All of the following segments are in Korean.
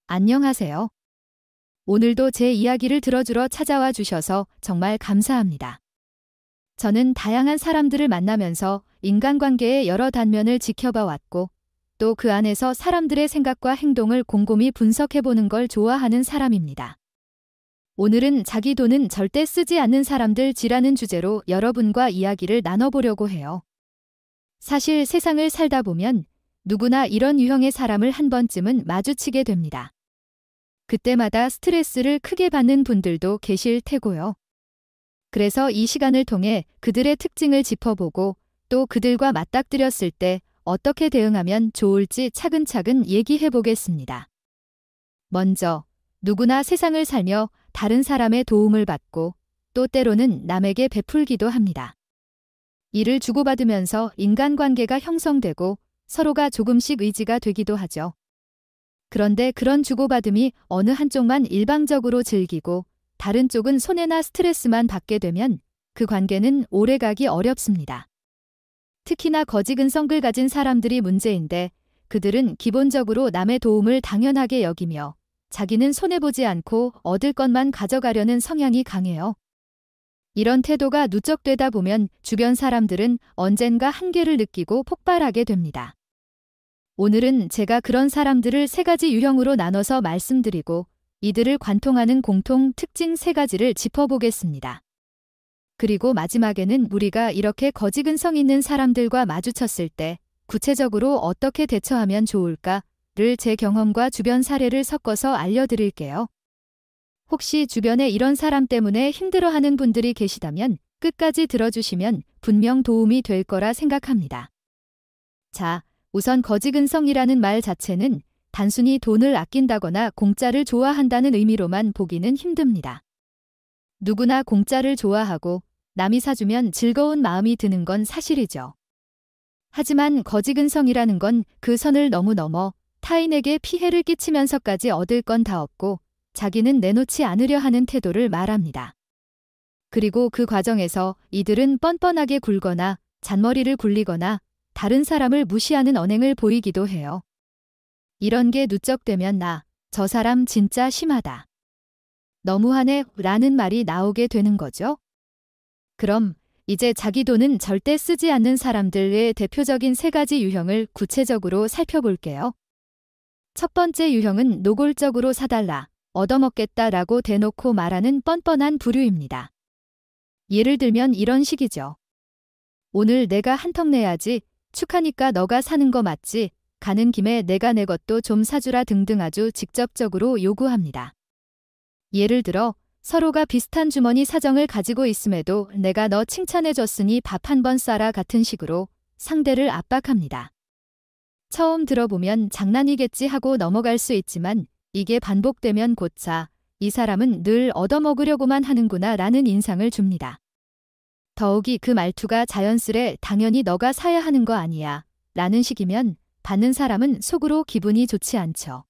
안녕하세요. 오늘도 제 이야기를 들어주러 찾아와 주셔서 정말 감사합니다. 저는 다양한 사람들을 만나면서 인간관계의 여러 단면을 지켜봐 왔고, 또 그 안에서 사람들의 생각과 행동을 곰곰이 분석해보는 걸 좋아하는 사람입니다. 오늘은 자기 돈은 절대 쓰지 않는 사람들이라는 주제로 여러분과 이야기를 나눠보려고 해요. 사실 세상을 살다 보면 누구나 이런 유형의 사람을 한 번쯤은 마주치게 됩니다. 그때마다 스트레스를 크게 받는 분들도 계실 테고요. 그래서 이 시간을 통해 그들의 특징을 짚어보고 또 그들과 맞닥뜨렸을 때 어떻게 대응하면 좋을지 차근차근 얘기해 보겠습니다. 먼저, 누구나 세상을 살며 다른 사람의 도움을 받고 또 때로는 남에게 베풀기도 합니다. 이를 주고받으면서 인간관계가 형성되고 서로가 조금씩 의지가 되기도 하죠. 그런데 그런 주고받음이 어느 한쪽만 일방적으로 즐기고 다른 쪽은 손해나 스트레스만 받게 되면 그 관계는 오래가기 어렵습니다. 특히나 거지근성을 가진 사람들이 문제인데 그들은 기본적으로 남의 도움을 당연하게 여기며 자기는 손해보지 않고 얻을 것만 가져가려는 성향이 강해요. 이런 태도가 누적되다 보면 주변 사람들은 언젠가 한계를 느끼고 폭발하게 됩니다. 오늘은 제가 그런 사람들을 3가지 유형으로 나눠서 말씀드리고 이들을 관통하는 공통 특징 3가지를 짚어보겠습니다. 그리고 마지막에는 우리가 이렇게 거지근성 있는 사람들과 마주쳤을 때 구체적으로 어떻게 대처하면 좋을까를 제 경험과 주변 사례를 섞어서 알려드릴게요. 혹시 주변에 이런 사람 때문에 힘들어하는 분들이 계시다면 끝까지 들어주시면 분명 도움이 될 거라 생각합니다. 자, 우선 거지근성이라는 말 자체는 단순히 돈을 아낀다거나 공짜를 좋아한다는 의미로만 보기는 힘듭니다. 누구나 공짜를 좋아하고 남이 사주면 즐거운 마음이 드는 건 사실이죠. 하지만 거지근성이라는 건 그 선을 너무 넘어 타인에게 피해를 끼치면서까지 얻을 건 다 얻고 자기는 내놓지 않으려 하는 태도를 말합니다. 그리고 그 과정에서 이들은 뻔뻔하게 굴거나 잔머리를 굴리거나 다른 사람을 무시하는 언행을 보이기도 해요. 이런 게 누적되면 저 사람 진짜 심하다. 너무하네 라는 말이 나오게 되는 거죠. 그럼 이제 자기 돈은 절대 쓰지 않는 사람들의 대표적인 3가지 유형을 구체적으로 살펴볼게요. 첫 번째 유형은 노골적으로 사달라, 얻어먹겠다라고 대놓고 말하는 뻔뻔한 부류입니다. 예를 들면 이런 식이죠. 오늘 내가 한턱 내야지, 축하니까 너가 사는 거 맞지? 가는 김에 내가 내 것도 좀 사주라 등등 아주 직접적으로 요구합니다. 예를 들어 서로가 비슷한 주머니 사정을 가지고 있음에도 내가 너 칭찬해줬으니 밥 한 번 싸라 같은 식으로 상대를 압박합니다. 처음 들어보면 장난이겠지 하고 넘어갈 수 있지만 이게 반복되면 곧자 이 사람은 늘 얻어먹으려고만 하는구나 라는 인상을 줍니다. 더욱이 그 말투가 자연스레 당연히 너가 사야 하는 거 아니야 라는 식이면 받는 사람은 속으로 기분이 좋지 않죠.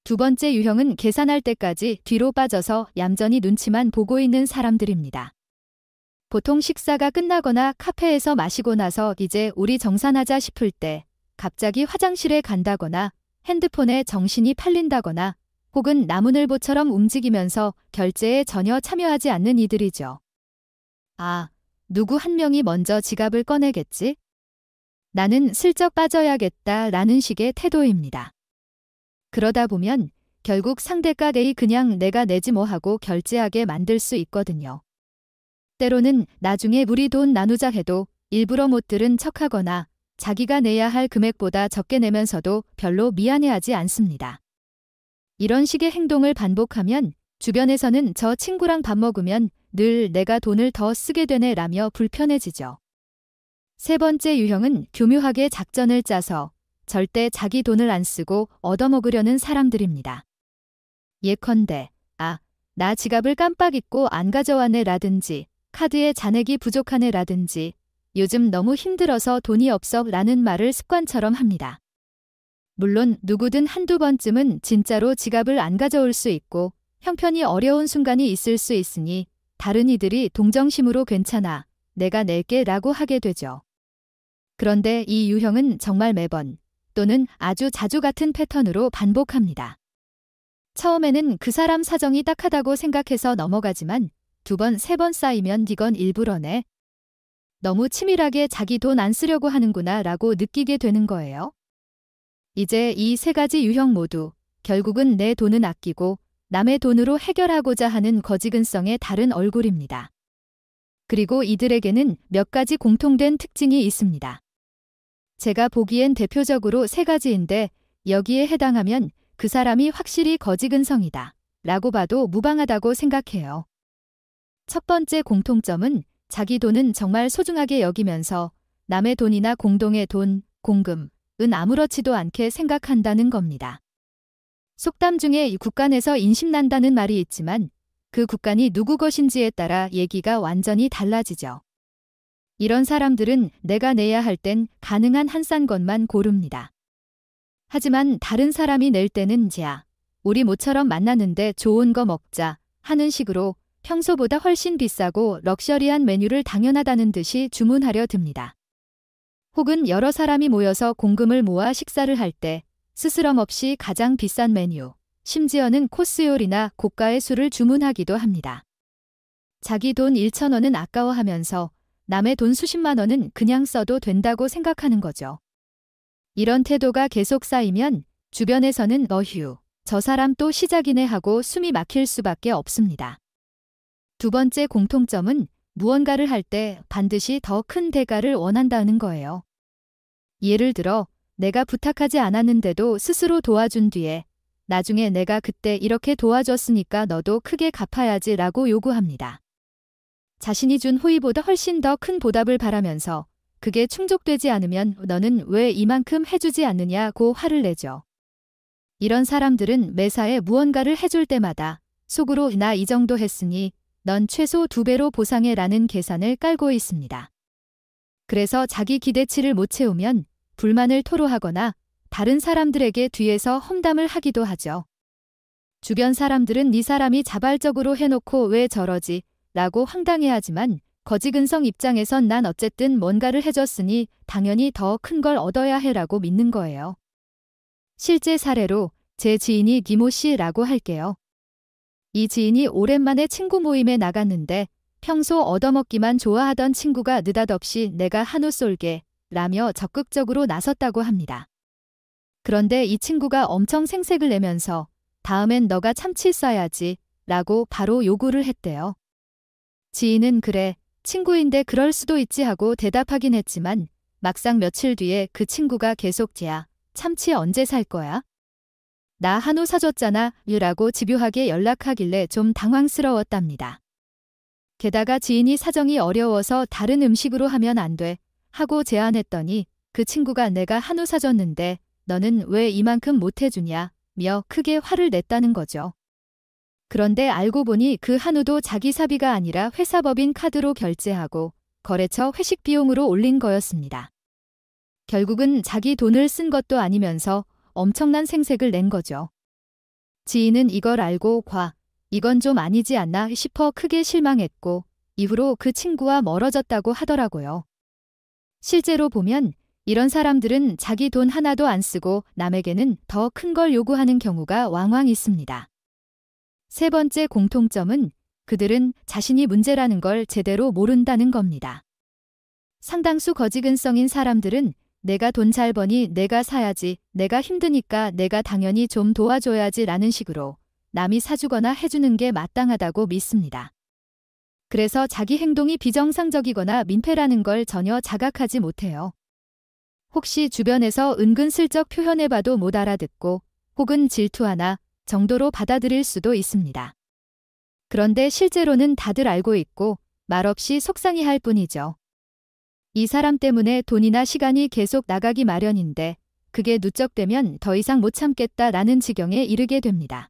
두 번째 유형은 계산할 때까지 뒤로 빠져서 얌전히 눈치만 보고 있는 사람들입니다. 보통 식사가 끝나거나 카페에서 마시고 나서 이제 우리 정산하자 싶을 때 갑자기 화장실에 간다거나 핸드폰에 정신이 팔린다거나 혹은 나무늘보처럼 움직이면서 결제에 전혀 참여하지 않는 이들이죠. 누구 한 명이 먼저 지갑을 꺼내겠지? 나는 슬쩍 빠져야겠다 라는 식의 태도입니다. 그러다 보면 결국 상대가 그냥 내가 내지 뭐 하고 결제하게 만들 수 있거든요. 때로는 나중에 우리 돈 나누자 해도 일부러 못 들은 척하거나 자기가 내야 할 금액보다 적게 내면서도 별로 미안해하지 않습니다. 이런 식의 행동을 반복하면 주변에서는 저 친구랑 밥 먹으면 늘 내가 돈을 더 쓰게 되네 라며 불편해지죠. 세 번째 유형은 교묘하게 작전을 짜서 절대 자기 돈을 안 쓰고 얻어먹으려는 사람들입니다. 예컨대 나 지갑을 깜빡 잊고 안 가져왔네 라든지 카드에 잔액이 부족하네 라든지 요즘 너무 힘들어서 돈이 없어 라는 말을 습관처럼 합니다. 물론 누구든 한두 번쯤은 진짜로 지갑을 안 가져올 수 있고 형편이 어려운 순간이 있을 수 있으니 다른 이들이 동정심으로 괜찮아, 내가 낼게 라고 하게 되죠. 그런데 이 유형은 정말 매번 또는 아주 자주 같은 패턴으로 반복합니다. 처음에는 그 사람 사정이 딱하다고 생각해서 넘어가지만 2번, 3번 쌓이면 이건 일부러네. 너무 치밀하게 자기 돈 안 쓰려고 하는구나 라고 느끼게 되는 거예요. 이제 이 3가지 유형 모두 결국은 내 돈은 아끼고 남의 돈으로 해결하고자 하는 거지근성의 다른 얼굴입니다. 그리고 이들에게는 몇 가지 공통된 특징이 있습니다. 제가 보기엔 대표적으로 3가지인데 여기에 해당하면 그 사람이 확실히 거지근성이다 라고 봐도 무방하다고 생각해요. 첫 번째 공통점은 자기 돈은 정말 소중하게 여기면서 남의 돈이나 공동의 돈, 공금은 아무렇지도 않게 생각한다는 겁니다. 속담 중에 국간에서 인심난다는 말이 있지만 그 국간이 누구 것인지에 따라 얘기가 완전히 달라지죠. 이런 사람들은 내가 내야 할 땐 가능한 한 싼 것만 고릅니다. 하지만 다른 사람이 낼 때는 우리 모처럼 만났는데 좋은 거 먹자 하는 식으로 평소보다 훨씬 비싸고 럭셔리한 메뉴를 당연하다는 듯이 주문하려 듭니다. 혹은 여러 사람이 모여서 공금을 모아 식사를 할 때 스스럼 없이 가장 비싼 메뉴, 심지어는 코스 요리나 고가의 술을 주문하기도 합니다. 자기 돈 1,000원은 아까워하면서 남의 돈 수십만 원은 그냥 써도 된다고 생각하는 거죠. 이런 태도가 계속 쌓이면 주변에서는 어휴, 저 사람 또 시작이네 하고 숨이 막힐 수밖에 없습니다. 2번째 공통점은 무언가를 할 때 반드시 더 큰 대가를 원한다는 거예요. 예를 들어 내가 부탁하지 않았는데도 스스로 도와준 뒤에 나중에 내가 그때 이렇게 도와줬으니까 너도 크게 갚아야지 라고 요구합니다. 자신이 준 호의보다 훨씬 더 큰 보답을 바라면서 그게 충족되지 않으면 너는 왜 이만큼 해주지 않느냐고 화를 내죠. 이런 사람들은 매사에 무언가를 해줄 때마다 속으로 나 이 정도 했으니 넌 최소 2배로 보상해라는 계산을 깔고 있습니다. 그래서 자기 기대치를 못 채우면 불만을 토로하거나 다른 사람들에게 뒤에서 험담을 하기도 하죠. 주변 사람들은 네 사람이 자발적으로 해놓고 왜 저러지? 라고 황당해하지만 거지근성 입장에선 난 어쨌든 뭔가를 해줬으니 당연히 더 큰 걸 얻어야 해라고 믿는 거예요. 실제 사례로 제 지인이 김모 씨라고 할게요. 이 지인이 오랜만에 친구 모임에 나갔는데 평소 얻어먹기만 좋아하던 친구가 느닷없이 내가 한우 쏠게 라며 적극적으로 나섰다고 합니다. 그런데 이 친구가 엄청 생색을 내면서 다음엔 너가 참치 쏴야지 라고 바로 요구를 했대요. 지인은 그래, 친구인데 그럴 수도 있지 하고 대답하긴 했지만 막상 며칠 뒤에 그 친구가 계속 참치 언제 살 거야? 나 한우 사줬잖아 라고 집요하게 연락하길래 좀 당황스러웠답니다. 게다가 지인이 사정이 어려워서 다른 음식으로 하면 안 돼 하고 제안했더니 그 친구가 내가 한우 사줬는데 너는 왜 이만큼 못 해주냐 며 크게 화를 냈다는 거죠. 그런데 알고 보니 그 한우도 자기 사비가 아니라 회사 법인 카드로 결제하고 거래처 회식 비용으로 올린 거였습니다. 결국은 자기 돈을 쓴 것도 아니면서 엄청난 생색을 낸 거죠. 지인은 이걸 알고 이건 좀 아니지 않나 싶어 크게 실망했고 이후로 그 친구와 멀어졌다고 하더라고요. 실제로 보면 이런 사람들은 자기 돈 하나도 안 쓰고 남에게는 더 큰 걸 요구하는 경우가 왕왕 있습니다. 3번째 공통점은 그들은 자신이 문제라는 걸 제대로 모른다는 겁니다. 상당수 거지근성인 사람들은 내가 돈 잘 버니 내가 사야지, 내가 힘드니까 내가 당연히 좀 도와줘야지 라는 식으로 남이 사주거나 해주는 게 마땅하다고 믿습니다. 그래서 자기 행동이 비정상적이거나 민폐라는 걸 전혀 자각하지 못해요. 혹시 주변에서 은근슬쩍 표현해봐도 못 알아듣고 혹은 질투하나 정도로 받아들일 수도 있습니다. 그런데 실제로는 다들 알고 있고 말없이 속상해할 뿐이죠. 이 사람 때문에 돈이나 시간이 계속 나가기 마련인데 그게 누적되면 더 이상 못 참겠다라는 지경에 이르게 됩니다.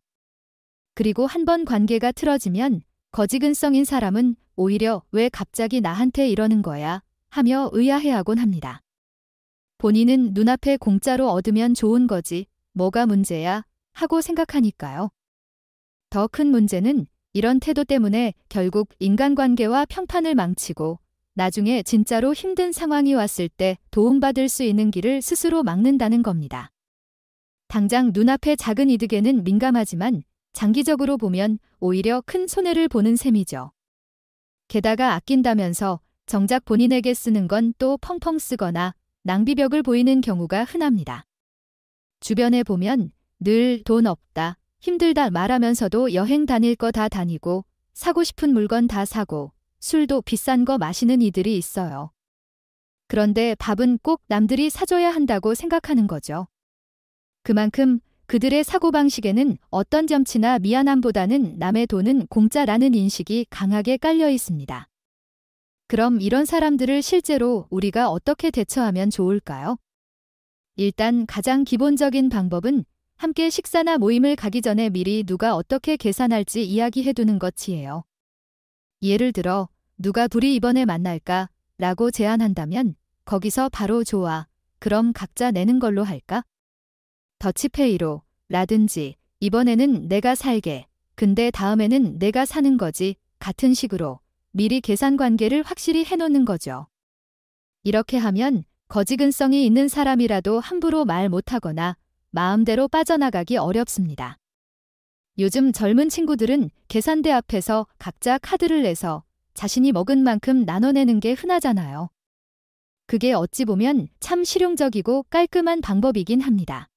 그리고 한번 관계가 틀어지면 거지근성인 사람은 오히려 왜 갑자기 나한테 이러는 거야 하며 의아해하곤 합니다. 본인은 눈앞에 공짜로 얻으면 좋은 거지 뭐가 문제야 하고 생각하니까요. 더 큰 문제는 이런 태도 때문에 결국 인간관계와 평판을 망치고 나중에 진짜로 힘든 상황이 왔을 때 도움받을 수 있는 길을 스스로 막는다는 겁니다. 당장 눈앞의 작은 이득에는 민감하지만 장기적으로 보면 오히려 큰 손해를 보는 셈이죠. 게다가 아낀다면서 정작 본인에게 쓰는 건 또 펑펑 쓰거나 낭비벽을 보이는 경우가 흔합니다. 주변에 보면 늘 돈 없다, 힘들다 말하면서도 여행 다닐 거 다 다니고 사고 싶은 물건 다 사고 술도 비싼 거 마시는 이들이 있어요. 그런데 밥은 꼭 남들이 사줘야 한다고 생각하는 거죠. 그만큼 그들의 사고방식에는 어떤 점치나 미안함보다는 남의 돈은 공짜라는 인식이 강하게 깔려 있습니다. 그럼 이런 사람들을 실제로 우리가 어떻게 대처하면 좋을까요? 일단 가장 기본적인 방법은 함께 식사나 모임을 가기 전에 미리 누가 어떻게 계산할지 이야기해두는 것이에요. 예를 들어 누가 둘이 이번에 만날까? 라고 제안한다면 거기서 바로 좋아. 그럼 각자 내는 걸로 할까? 더치페이로 라든지 이번에는 내가 살게. 근데 다음에는 내가 사는 거지. 같은 식으로 미리 계산 관계를 확실히 해놓는 거죠. 이렇게 하면 거지근성이 있는 사람이라도 함부로 말 못하거나 마음대로 빠져나가기 어렵습니다. 요즘 젊은 친구들은 계산대 앞에서 각자 카드를 내서 자신이 먹은 만큼 나눠내는 게 흔하잖아요. 그게 어찌 보면 참 실용적이고 깔끔한 방법이긴 합니다.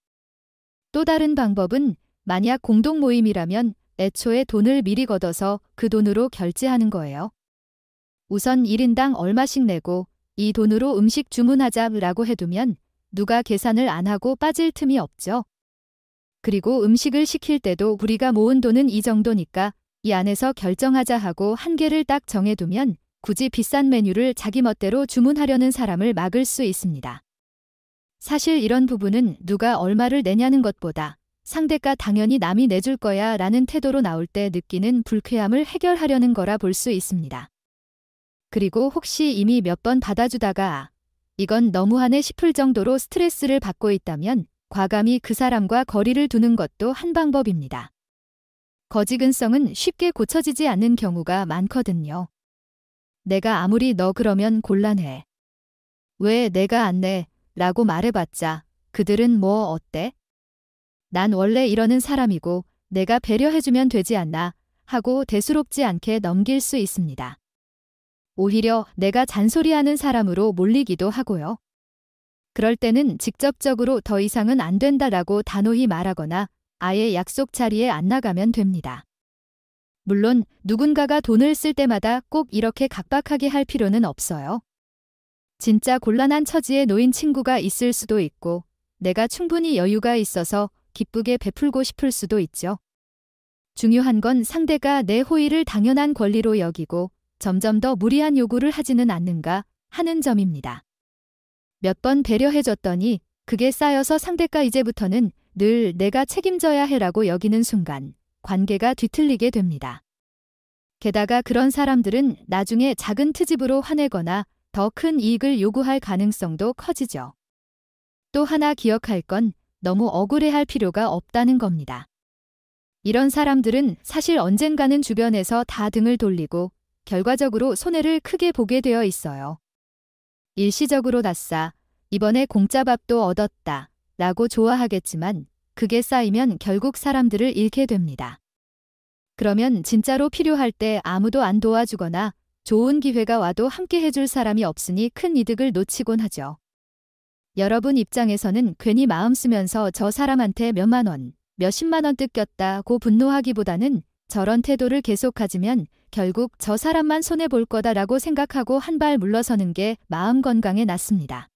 또 다른 방법은 만약 공동 모임이라면 애초에 돈을 미리 걷어서 그 돈으로 결제하는 거예요. 우선 1인당 얼마씩 내고 이 돈으로 음식 주문하자라고 해두면 누가 계산을 안 하고 빠질 틈이 없죠. 그리고 음식을 시킬 때도 우리가 모은 돈은 이 정도니까 이 안에서 결정하자 하고 한계를 딱 정해두면 굳이 비싼 메뉴를 자기 멋대로 주문하려는 사람을 막을 수 있습니다. 사실 이런 부분은 누가 얼마를 내냐는 것보다 상대가 당연히 남이 내줄 거야 라는 태도로 나올 때 느끼는 불쾌함을 해결하려는 거라 볼 수 있습니다. 그리고 혹시 이미 몇 번 받아주다가 이건 너무하네 싶을 정도로 스트레스를 받고 있다면 과감히 그 사람과 거리를 두는 것도 한 방법입니다. 거지근성은 쉽게 고쳐지지 않는 경우가 많거든요. 내가 아무리 너 그러면 곤란해. 왜 내가 안 내? 라고 말해봤자 그들은 뭐 어때? 난 원래 이러는 사람이고 내가 배려해주면 되지 않나 하고 대수롭지 않게 넘길 수 있습니다. 오히려 내가 잔소리하는 사람으로 몰리기도 하고요. 그럴 때는 직접적으로 더 이상은 안 된다라고 단호히 말하거나 아예 약속 자리에 안 나가면 됩니다. 물론 누군가가 돈을 쓸 때마다 꼭 이렇게 각박하게 할 필요는 없어요. 진짜 곤란한 처지에 놓인 친구가 있을 수도 있고 내가 충분히 여유가 있어서 기쁘게 베풀고 싶을 수도 있죠. 중요한 건 상대가 내 호의를 당연한 권리로 여기고 점점 더 무리한 요구를 하지는 않는가 하는 점입니다. 몇 번 배려해줬더니 그게 쌓여서 상대가 이제부터는 늘 내가 책임져야 해라고 여기는 순간 관계가 뒤틀리게 됩니다. 게다가 그런 사람들은 나중에 작은 트집으로 화내거나 더 큰 이익을 요구할 가능성도 커지죠. 또 하나 기억할 건 너무 억울해할 필요가 없다는 겁니다. 이런 사람들은 사실 언젠가는 주변에서 다 등을 돌리고 결과적으로 손해를 크게 보게 되어 있어요. 일시적으로 낯싸 이번에 공짜 밥도 얻었다 라고 좋아하겠지만 그게 쌓이면 결국 사람들을 잃게 됩니다. 그러면 진짜로 필요할 때 아무도 안 도와주거나 좋은 기회가 와도 함께 해줄 사람이 없으니 큰 이득을 놓치곤 하죠. 여러분 입장에서는 괜히 마음 쓰면서 저 사람한테 몇만 원, 몇십만 원 뜯겼다고 분노하기보다는 저런 태도를 계속 가지면 결국 저 사람만 손해볼 거다라고 생각하고 한 발 물러서는 게 마음 건강에 낫습니다.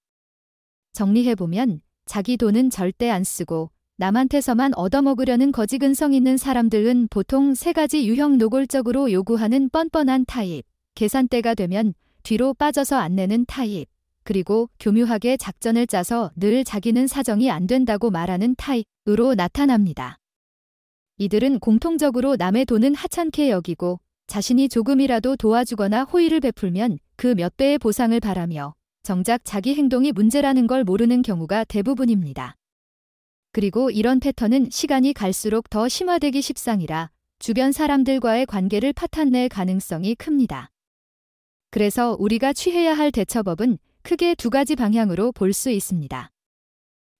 정리해보면 자기 돈은 절대 안 쓰고 남한테서만 얻어먹으려는 거지근성 있는 사람들은 보통 세 가지 유형 노골적으로 요구하는 뻔뻔한 타입, 계산대가 되면 뒤로 빠져서 안 내는 타입, 그리고 교묘하게 작전을 짜서 늘 자기는 사정이 안 된다고 말하는 타입으로 나타납니다. 이들은 공통적으로 남의 돈은 하찮게 여기고 자신이 조금이라도 도와주거나 호의를 베풀면 그 몇 배의 보상을 바라며 정작 자기 행동이 문제라는 걸 모르는 경우가 대부분입니다. 그리고 이런 패턴은 시간이 갈수록 더 심화되기 십상이라 주변 사람들과의 관계를 파탄낼 가능성이 큽니다. 그래서 우리가 취해야 할 대처법은 크게 두 가지 방향으로 볼 수 있습니다.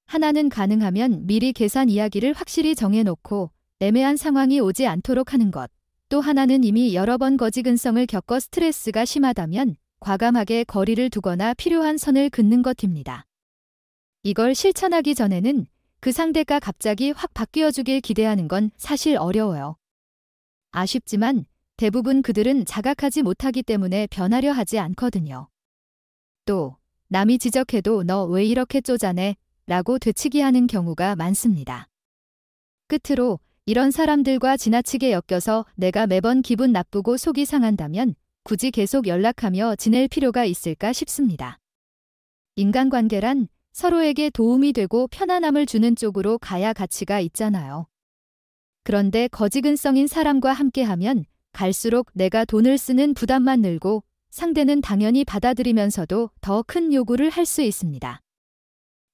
하나는 가능하면 미리 계산 이야기를 확실히 정해놓고 애매한 상황이 오지 않도록 하는 것. 또 하나는 이미 여러 번 거지근성을 겪어 스트레스가 심하다면 과감하게 거리를 두거나 필요한 선을 긋는 것입니다. 이걸 실천하기 전에는 그 상대가 갑자기 확 바뀌어주길 기대하는 건 사실 어려워요. 아쉽지만 대부분 그들은 자각하지 못하기 때문에 변하려 하지 않거든요. 또 남이 지적해도 너 왜 이렇게 쪼잔해? 라고 되치기 하는 경우가 많습니다. 끝으로 이런 사람들과 지나치게 엮여서 내가 매번 기분 나쁘고 속이 상한다면 굳이 계속 연락하며 지낼 필요가 있을까 싶습니다. 인간관계란 서로에게 도움이 되고 편안함을 주는 쪽으로 가야 가치가 있잖아요. 그런데 거지근성인 사람과 함께하면 갈수록 내가 돈을 쓰는 부담만 늘고 상대는 당연히 받아들이면서도 더 큰 요구를 할 수 있습니다.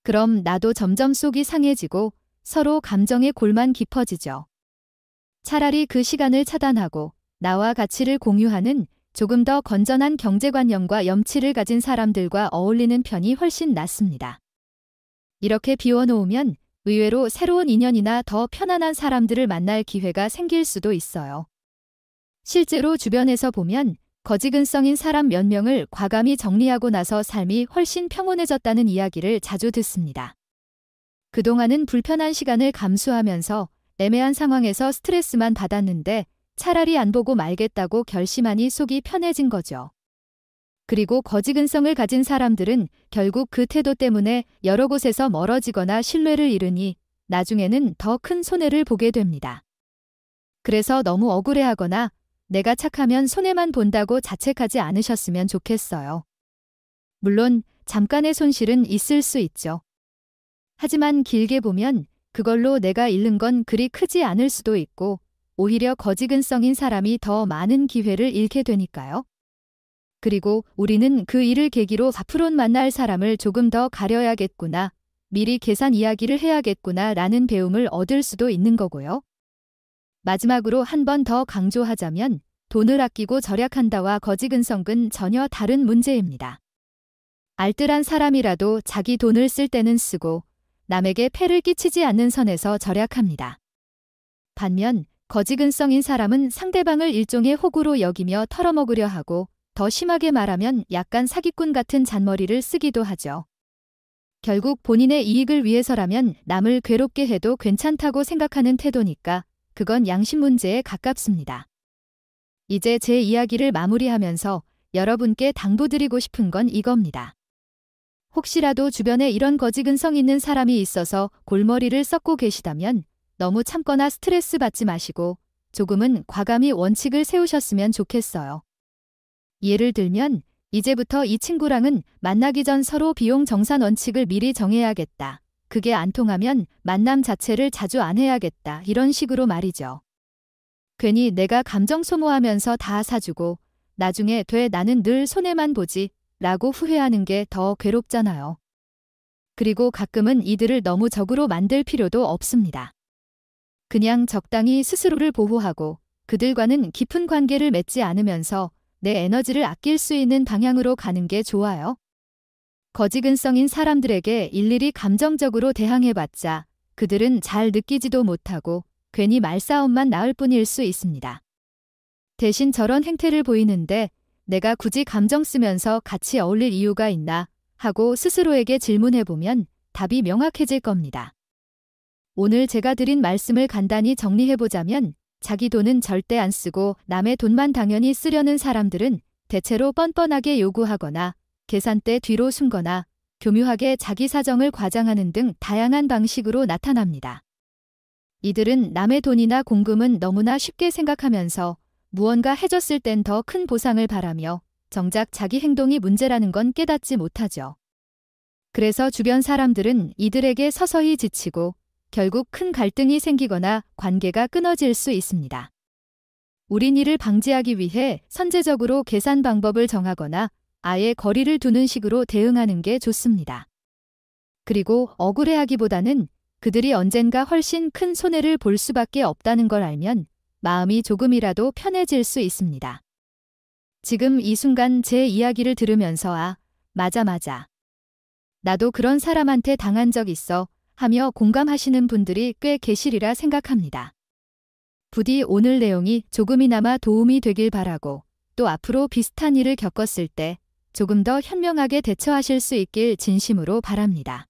그럼 나도 점점 속이 상해지고 서로 감정의 골만 깊어지죠. 차라리 그 시간을 차단하고 나와 가치를 공유하는 조금 더 건전한 경제관념과 염치를 가진 사람들과 어울리는 편이 훨씬 낫습니다. 이렇게 비워놓으면 의외로 새로운 인연이나 더 편안한 사람들을 만날 기회가 생길 수도 있어요. 실제로 주변에서 보면 거지근성인 사람 몇 명을 과감히 정리하고 나서 삶이 훨씬 평온해졌다는 이야기를 자주 듣습니다. 그동안은 불편한 시간을 감수하면서 애매한 상황에서 스트레스만 받았는데 차라리 안 보고 말겠다고 결심하니 속이 편해진 거죠. 그리고 거지근성을 가진 사람들은 결국 그 태도 때문에 여러 곳에서 멀어지거나 신뢰를 잃으니 나중에는 더 큰 손해를 보게 됩니다. 그래서 너무 억울해하거나 내가 착하면 손해만 본다고 자책하지 않으셨으면 좋겠어요. 물론 잠깐의 손실은 있을 수 있죠. 하지만 길게 보면 그걸로 내가 잃는 건 그리 크지 않을 수도 있고 오히려 거지근성인 사람이 더 많은 기회를 잃게 되니까요. 그리고 우리는 그 일을 계기로 앞으로 만날 사람을 조금 더 가려야겠구나, 미리 계산 이야기를 해야겠구나 라는 배움을 얻을 수도 있는 거고요. 마지막으로 한 번 더 강조하자면 돈을 아끼고 절약한다와 거지근성은 전혀 다른 문제입니다. 알뜰한 사람이라도 자기 돈을 쓸 때는 쓰고 남에게 폐를 끼치지 않는 선에서 절약합니다. 반면 거지근성인 사람은 상대방을 일종의 호구로 여기며 털어먹으려 하고 더 심하게 말하면 약간 사기꾼 같은 잔머리를 쓰기도 하죠. 결국 본인의 이익을 위해서라면 남을 괴롭게 해도 괜찮다고 생각하는 태도니까 그건 양심 문제에 가깝습니다. 이제 제 이야기를 마무리하면서 여러분께 당부드리고 싶은 건 이겁니다. 혹시라도 주변에 이런 거지근성 있는 사람이 있어서 골머리를 썩고 계시다면 너무 참거나 스트레스 받지 마시고 조금은 과감히 원칙을 세우셨으면 좋겠어요. 예를 들면 이제부터 이 친구랑은 만나기 전 서로 비용 정산 원칙을 미리 정해야겠다. 그게 안 통하면 만남 자체를 자주 안 해야겠다. 이런 식으로 말이죠. 괜히 내가 감정 소모하면서 다 사주고 나중에 돼 나는 늘 손해만 보지 라고 후회하는 게 더 괴롭잖아요. 그리고 가끔은 이들을 너무 적으로 만들 필요도 없습니다. 그냥 적당히 스스로를 보호하고 그들과는 깊은 관계를 맺지 않으면서 내 에너지를 아낄 수 있는 방향으로 가는 게 좋아요. 거지근성인 사람들에게 일일이 감정적으로 대항해봤자 그들은 잘 느끼지도 못하고 괜히 말싸움만 낳을 뿐일 수 있습니다. 대신 저런 행태를 보이는데 내가 굳이 감정 쓰면서 같이 어울릴 이유가 있나 하고 스스로에게 질문해보면 답이 명확해질 겁니다. 오늘 제가 드린 말씀을 간단히 정리해보자면 자기 돈은 절대 안 쓰고 남의 돈만 당연히 쓰려는 사람들은 대체로 뻔뻔하게 요구하거나 계산대 뒤로 숨거나 교묘하게 자기 사정을 과장하는 등 다양한 방식으로 나타납니다. 이들은 남의 돈이나 공금은 너무나 쉽게 생각하면서 무언가 해줬을 땐 더 큰 보상을 바라며 정작 자기 행동이 문제라는 건 깨닫지 못하죠. 그래서 주변 사람들은 이들에게 서서히 지치고 결국 큰 갈등이 생기거나 관계가 끊어질 수 있습니다. 우린 이를 방지하기 위해 선제적으로 계산 방법을 정하거나 아예 거리를 두는 식으로 대응하는 게 좋습니다. 그리고 억울해하기보다는 그들이 언젠가 훨씬 큰 손해를 볼 수밖에 없다는 걸 알면 마음이 조금이라도 편해질 수 있습니다. 지금 이 순간 제 이야기를 들으면서 맞아. 나도 그런 사람한테 당한 적 있어 하며 공감하시는 분들이 꽤 계시리라 생각합니다. 부디 오늘 내용이 조금이나마 도움이 되길 바라고 또 앞으로 비슷한 일을 겪었을 때 조금 더 현명하게 대처하실 수 있길 진심으로 바랍니다.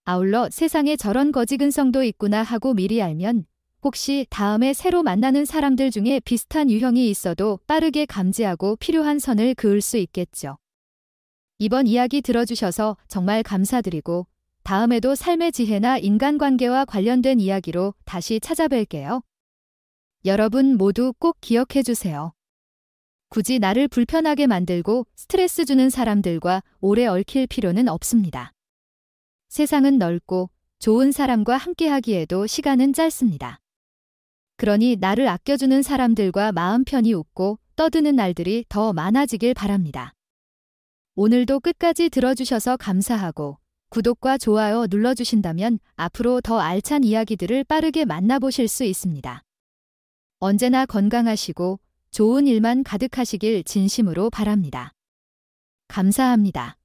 아울러 세상에 저런 거지근성도 있구나 하고 미리 알면 혹시 다음에 새로 만나는 사람들 중에 비슷한 유형이 있어도 빠르게 감지하고 필요한 선을 그을 수 있겠죠. 이번 이야기 들어주셔서 정말 감사드리고 다음에도 삶의 지혜나 인간관계와 관련된 이야기로 다시 찾아뵐게요. 여러분 모두 꼭 기억해 주세요. 굳이 나를 불편하게 만들고 스트레스 주는 사람들과 오래 얽힐 필요는 없습니다. 세상은 넓고 좋은 사람과 함께하기에도 시간은 짧습니다. 그러니 나를 아껴주는 사람들과 마음 편히 웃고 떠드는 날들이 더 많아지길 바랍니다. 오늘도 끝까지 들어주셔서 감사하고 구독과 좋아요 눌러주신다면 앞으로 더 알찬 이야기들을 빠르게 만나보실 수 있습니다. 언제나 건강하시고 좋은 일만 가득하시길 진심으로 바랍니다. 감사합니다.